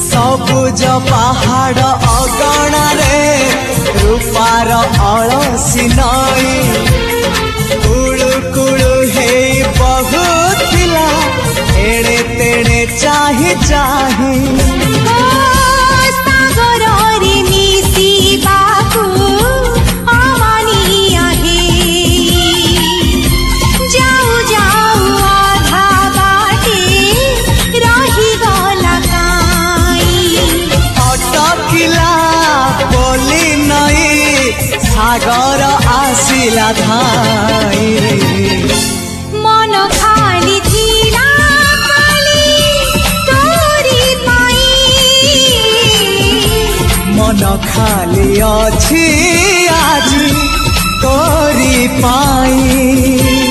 सबुज पहाड़ अगणा रे रूपार अलसी नई कुड़ु कुड़ु हे बहुत थिला एड़े तेड़े चाही चाही सागर आसिला धाई मन खाली थिला खाली तोरी पाई मन खाली अछि आज तोरी पाई।